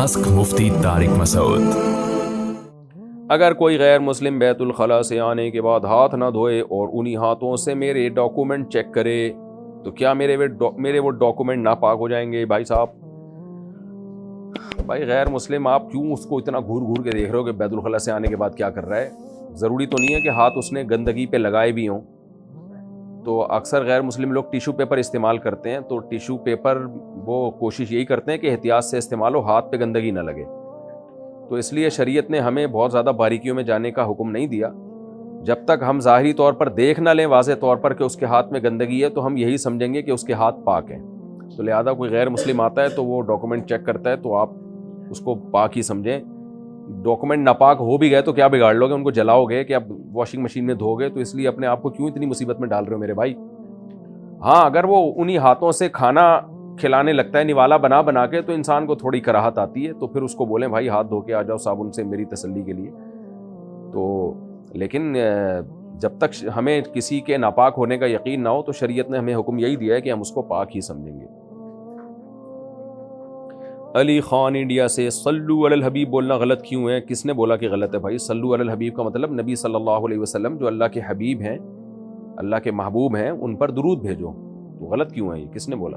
Ask مفتی طارق مسعود۔ اگر کوئی غیر مسلم بیت الخلاء سے آنے کے بعد ہاتھ نہ دھوئے اور انہی ہاتھوں سے میرے ڈاکومنٹ چیک کرے تو کیا میرے وہ ڈاکومنٹ ناپاک ہو جائیں گے؟ بھائی صاحب، بھائی غیر مسلم آپ کیوں اس کو اتنا گھور گھور کے دیکھ رہے ہو کہ بیت الخلاء سے آنے کے بعد کیا کر رہا ہے؟ ضروری تو نہیں ہے کہ ہاتھ اس نے گندگی پہ لگائے بھی ہوں۔ تو اکثر غیر مسلم لوگ ٹیشو پیپر استعمال کرتے ہیں، تو ٹیشو پیپر وہ کوشش یہی کرتے ہیں کہ احتیاط سے استعمال ہو، ہاتھ پہ گندگی نہ لگے۔ تو اس لیے شریعت نے ہمیں بہت زیادہ باریکیوں میں جانے کا حکم نہیں دیا۔ جب تک ہم ظاہری طور پر دیکھ نہ لیں واضح طور پر کہ اس کے ہاتھ میں گندگی ہے تو ہم یہی سمجھیں گے کہ اس کے ہاتھ پاک ہیں۔ تو لہذا کوئی غیر مسلم آتا ہے تو وہ ڈاکومنٹ چیک کرتا ہے تو آپ اس کو پاک ہی سمجھیں۔ ڈاکومنٹ ناپاک ہو بھی گئے تو کیا بگاڑ لو گے؟ ان کو جلاؤ گے کہ اب واشنگ مشین میں دھو گے؟ تو اس لیے اپنے آپ کو کیوں اتنی مصیبت میں ڈال رہے ہو میرے بھائی؟ ہاں، اگر وہ انہی ہاتھوں سے کھانا کھلانے لگتا ہے نوالا بنا بنا کے تو انسان کو تھوڑی کراہت آتی ہے، تو پھر اس کو بولیں بھائی ہاتھ دھو کے آ جاؤ صابن سے میری تسلی کے لیے۔ تو لیکن جب تک ہمیں کسی کے ناپاک ہونے کا یقین نہ ہو تو شریعت نے ہمیں حکم یہی دیا ہے کہ ہم اس کو پاک ہی سمجھیں گے۔ علی خان انڈیا سے صلو علی الحبیب بولنا غلط کیوں ہے؟ کس نے بولا کہ غلط ہے بھائی؟ صلو علی الحبیب کا مطلب نبی صلی اللہ علیہ وسلم جو اللہ کے حبیب ہیں، اللہ کے محبوب ہیں، ان پر درود بھیجو۔ تو غلط کیوں ہے یہ؟ کس نے بولا؟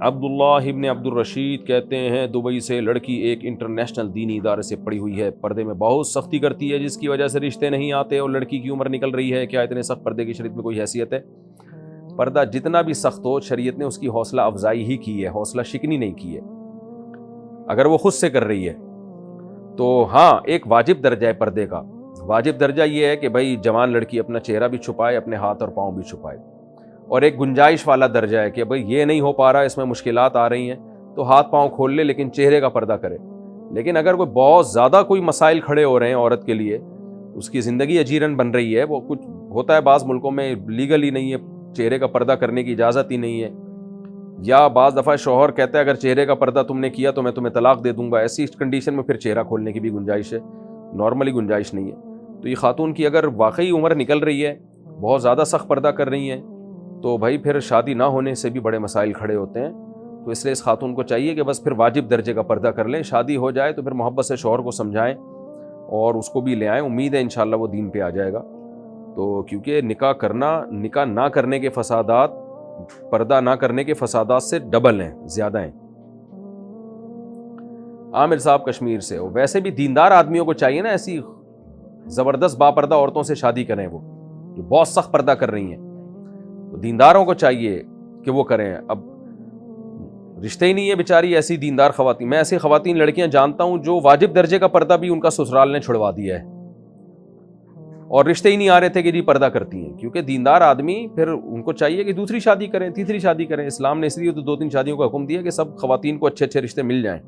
عبداللہ ابن عبد الرشید کہتے ہیں دبئی سے لڑکی ایک انٹرنیشنل دینی ادارے سے پڑھی ہوئی ہے، پردے میں بہت سختی کرتی ہے جس کی وجہ سے رشتے نہیں آتے اور لڑکی کی عمر نکل رہی ہے، کیا اتنے سخت پردے کی شریعت میں کوئی حیثیت ہے؟ پردہ جتنا بھی سخت ہو شریعت نے اس کی حوصلہ افزائی ہی کی ہے، حوصلہ شکنی نہیں کی ہے۔ اگر وہ خود سے کر رہی ہے تو ہاں ایک واجب درجہ ہے پردے کا۔ واجب درجہ یہ ہے کہ بھائی جوان لڑکی اپنا چہرہ بھی چھپائے، اپنے ہاتھ اور پاؤں بھی چھپائے، اور ایک گنجائش والا درجہ ہے کہ بھئی یہ نہیں ہو پا رہا، اس میں مشکلات آ رہی ہیں تو ہاتھ پاؤں کھول لے لیکن چہرے کا پردہ کرے۔ لیکن اگر کوئی بہت زیادہ کوئی مسائل کھڑے ہو رہے ہیں عورت کے لیے، اس کی زندگی اجیرن بن رہی ہے، وہ کچھ ہوتا ہے بعض ملکوں میں لیگل ہی نہیں ہے، چہرے کا پردہ کرنے کی اجازت ہی نہیں ہے، یا بعض دفعہ شوہر کہتا ہے اگر چہرے کا پردہ تم نے کیا تو میں تمہیں طلاق دے دوں گا، ایسی کنڈیشن میں پھر چہرہ کھولنے کی بھی گنجائش ہے، نارملی گنجائش نہیں ہے۔ تو یہ خاتون کی اگر واقعی عمر نکل رہی ہے، بہت زیادہ سخت پردہ کر رہی ہیں، تو بھائی پھر شادی نہ ہونے سے بھی بڑے مسائل کھڑے ہوتے ہیں۔ تو اس لیے اس خاتون کو چاہیے کہ بس پھر واجب درجے کا پردہ کر لیں، شادی ہو جائے تو پھر محبت سے شوہر کو سمجھائیں اور اس کو بھی لے آئیں، امید ہے انشاءاللہ وہ دین پہ آ جائے گا۔ تو کیونکہ نکاح نہ کرنے کے فسادات پردہ نہ کرنے کے فسادات سے ڈبل ہیں، زیادہ ہیں۔ عامر صاحب کشمیر سے ہو، ویسے بھی دیندار آدمیوں کو چاہیے نا ایسی زبردست باپردہ عورتوں سے شادی کریں، وہ جو بہت سخت پردہ کر رہی ہیں، تو دینداروں کو چاہیے کہ وہ کریں۔ اب رشتے ہی نہیں ہے بیچاری ایسی دیندار خواتین، میں ایسی خواتین لڑکیاں جانتا ہوں جو واجب درجے کا پردہ بھی ان کا سسرال نے چھڑوا دیا ہے، اور رشتے ہی نہیں آ رہے تھے کہ جی پردہ کرتی ہیں، کیونکہ دیندار آدمی پھر ان کو چاہیے کہ دوسری شادی کریں، تیسری شادی کریں۔ اسلام نے اس لیے تو 2-3 شادیوں کا حکم دیا کہ سب خواتین کو اچھے اچھے رشتے مل جائیں۔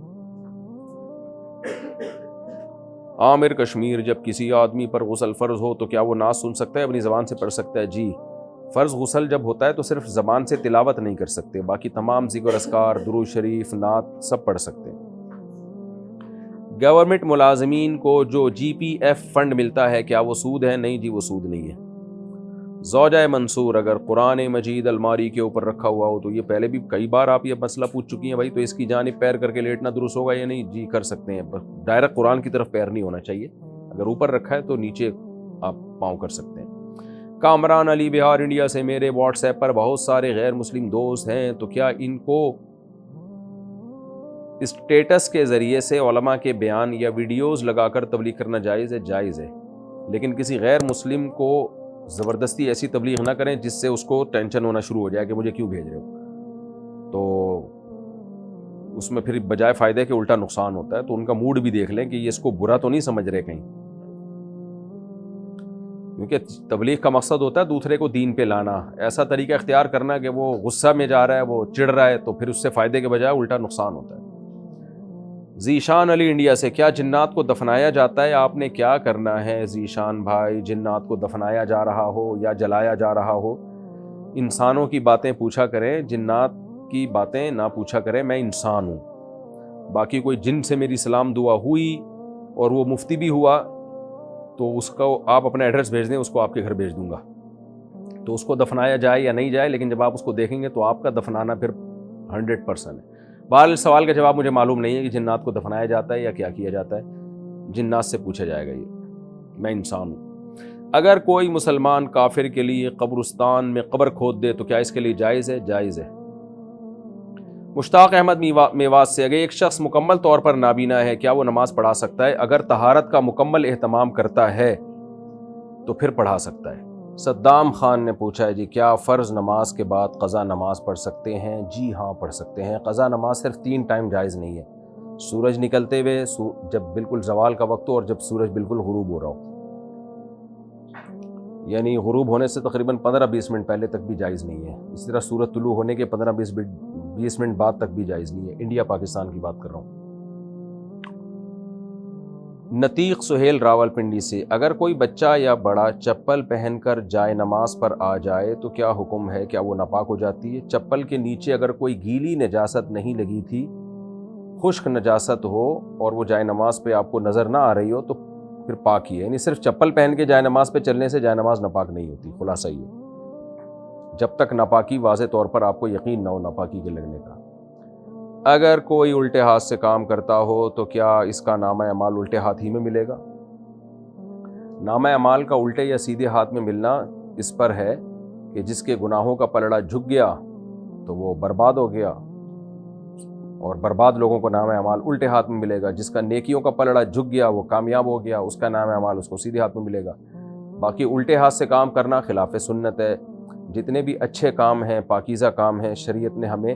عامر کشمیر، جب کسی آدمی پر غسل فرض ہو تو کیا وہ نعت سن سکتا ہے، اپنی زبان سے پڑھ سکتا ہے؟ جی، فرض غسل جب ہوتا ہے تو صرف زبان سے تلاوت نہیں کر سکتے، باقی تمام ذکر اذکار، درود شریف، نعت سب پڑھ سکتے ہیں۔ گورنمنٹ ملازمین کو جو جی پی ایف فنڈ ملتا ہے کیا وہ سود ہے؟ نہیں جی، وہ سود نہیں ہے۔ زوجہ منصور، اگر قرآن مجید الماری کے اوپر رکھا ہوا ہو تو یہ پہلے بھی کئی بار آپ یہ مسئلہ پوچھ چکی ہیں بھائی، تو اس کی جانب پیر کر کے لیٹنا درست ہوگا یا نہیں؟ جی کر سکتے ہیں، ڈائریکٹ قرآن کی طرف پیر نہیں ہونا چاہیے، اگر اوپر رکھا ہے تو نیچے آپ پاؤں کر سکتے ہیں۔ کامران علی بہار انڈیا سے، میرے واٹس ایپ پر بہت سارے غیر مسلم دوست ہیں، تو کیا ان کو اسٹیٹس کے ذریعے سے علماء کے بیان یا ویڈیوز لگا کر تبلیغ کرنا جائز ہے؟ جائز ہے، لیکن کسی غیر مسلم کو زبردستی ایسی تبلیغ نہ کریں جس سے اس کو ٹینشن ہونا شروع ہو جائے کہ مجھے کیوں بھیج رہے ہو، تو اس میں پھر بجائے فائدے کے الٹا نقصان ہوتا ہے۔ تو ان کا موڈ بھی دیکھ لیں کہ یہ اس کو برا تو نہیں سمجھ رہے کہیں، کیونکہ تبلیغ کا مقصد ہوتا ہے دوسرے کو دین پہ لانا، ایسا طریقہ اختیار کرنا کہ وہ غصہ میں جا رہا ہے، وہ چڑ رہا ہے، تو پھر اس سے فائدے کے بجائے الٹا نقصان ہوتا ہے۔ ذیشان علی انڈیا سے، کیا جنات کو دفنایا جاتا ہے؟ آپ نے کیا کرنا ہے ذیشان بھائی، جنات کو دفنایا جا رہا ہو یا جلایا جا رہا ہو، انسانوں کی باتیں پوچھا کریں، جنات کی باتیں نہ پوچھا کریں، میں انسان ہوں۔ باقی کوئی جن سے میری سلام دعا ہوئی اور وہ مفتی بھی ہوا تو اس کو آپ اپنا ایڈریس بھیج دیں، اس کو آپ کے گھر بھیج دوں گا، تو اس کو دفنایا جائے یا نہیں جائے، لیکن جب آپ اس کو دیکھیں گے تو آپ کا دفنانا پھر 100% ہے۔ بہرحال سوال کا جواب مجھے معلوم نہیں ہے کہ جنات کو دفنایا جاتا ہے یا کیا کیا جاتا ہے، جنات سے پوچھا جائے گا، یہ میں انسان ہوں۔ اگر کوئی مسلمان کافر کے لیے قبرستان میں قبر کھود دے تو کیا اس کے لیے جائز ہے؟ جائز ہے۔ مشتاق احمد میوات سے، اگر ایک شخص مکمل طور پر نابینا ہے کیا وہ نماز پڑھا سکتا ہے؟ اگر طہارت کا مکمل اہتمام کرتا ہے تو پھر پڑھا سکتا ہے۔ صدام خان نے پوچھا ہے جی کیا فرض نماز کے بعد قضا نماز پڑھ سکتے ہیں؟ جی ہاں پڑھ سکتے ہیں۔ قضا نماز صرف 3 ٹائم جائز نہیں ہے، سورج نکلتے ہوئے، جب بالکل زوال کا وقت ہو، اور جب سورج بالکل غروب ہو رہا ہو، یعنی غروب ہونے سے تقریباً 15-20 منٹ پہلے تک بھی جائز نہیں ہے۔ اسی طرح سورج طلوع ہونے کے 15-20 منٹ بعد تک بھی جائز نہیں ہے۔ انڈیا پاکستان کی بات کر رہا ہوں۔ نتیق سہیل راولپنڈی سے، اگر کوئی بچہ یا بڑا چپل پہن کر جائے نماز پر آ جائے تو کیا حکم ہے؟ کیا وہ ناپاک ہو جاتی ہے؟ چپل کے نیچے اگر کوئی گیلی نجاست نہیں لگی تھی، خشک نجاست ہو اور وہ جائے نماز پہ آپ کو نظر نہ آ رہی ہو تو پھر پاک ہی ہے، یعنی صرف چپل پہن کے جائے نماز پہ چلنے سے جائے نماز ناپاک نہیں ہوتی۔ خلاصہ یہ، جب تک ناپاکی واضح طور پر آپ کو یقین نہ ہو ناپاکی کے لگنے کا۔ اگر کوئی الٹے ہاتھ سے کام کرتا ہو تو کیا اس کا نامہ اعمال الٹے ہاتھ ہی میں ملے گا؟ نامہ اعمال کا الٹے یا سیدھے ہاتھ میں ملنا اس پر ہے کہ جس کے گناہوں کا پلڑا جھک گیا تو وہ برباد ہو گیا، اور برباد لوگوں کو نامہ اعمال الٹے ہاتھ میں ملے گا۔ جس کا نیکیوں کا پلڑا جھک گیا وہ کامیاب ہو گیا، اس کا نامہ اعمال اس کو سیدھے ہاتھ میں ملے گا۔ باقی الٹے ہاتھ سے کام کرنا خلاف سنت ہے۔ جتنے بھی اچھے کام ہیں، پاکیزہ کام ہیں، شریعت نے ہمیں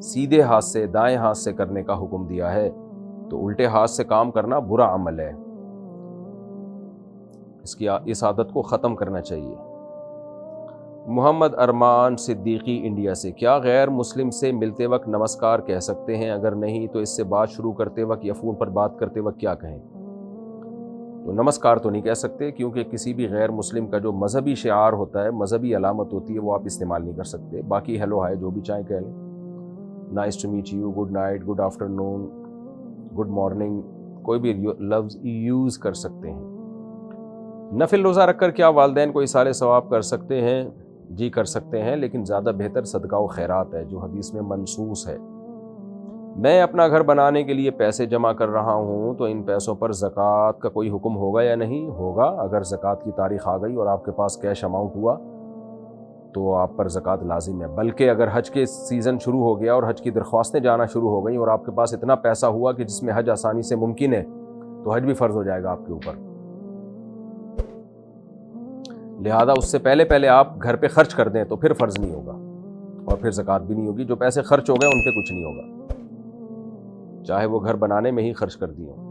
سیدھے ہاتھ سے، دائیں ہاتھ سے کرنے کا حکم دیا ہے، تو الٹے ہاتھ سے کام کرنا برا عمل ہے، اس عادت کو ختم کرنا چاہیے۔ محمد ارمان صدیقی انڈیا سے، کیا غیر مسلم سے ملتے وقت نمسکار کہہ سکتے ہیں؟ اگر نہیں تو اس سے بات شروع کرتے وقت یا فون پر بات کرتے وقت کیا کہیں؟ تو نمسکار تو نہیں کہہ سکتے، کیونکہ کسی بھی غیر مسلم کا جو مذہبی شعار ہوتا ہے، مذہبی علامت ہوتی ہے، وہ آپ استعمال نہیں کر سکتے۔ باقی ہیلو ہائے جو بھی چاہیں کہہ لیں، nice to meet you, good night, good afternoon, good morning, کوئی بھی لفظ یوز کر سکتے ہیں۔ نفل روزہ رکھ کر کیا والدین کو ایصال ثواب کر سکتے ہیں؟ جی کر سکتے ہیں، لیکن زیادہ بہتر صدقہ و خیرات ہے جو حدیث میں منصوص ہے۔ میں اپنا گھر بنانے کے لیے پیسے جمع کر رہا ہوں تو ان پیسوں پر زکوٰۃ کا کوئی حکم ہوگا یا نہیں؟ ہوگا۔ اگر زکوٰۃ کی تاریخ آ گئی اور آپ کے پاس کیش اماؤنٹ ہوا تو آپ پر زکوٰۃ لازم ہے۔ بلکہ اگر حج کے سیزن شروع ہو گیا اور حج کی درخواستیں جانا شروع ہو گئیں اور آپ کے پاس اتنا پیسہ ہوا کہ جس میں حج آسانی سے ممکن ہے، تو حج بھی فرض ہو جائے گا آپ کے اوپر۔ لہذا اس سے پہلے آپ گھر پہ خرچ کر دیں تو پھر فرض نہیں ہوگا، اور پھر زکوٰۃ بھی نہیں ہوگی۔ جو پیسے خرچ ہو گئے ان پہ کچھ نہیں ہوگا، چاہے وہ گھر بنانے میں ہی خرچ کر دیے ہوں۔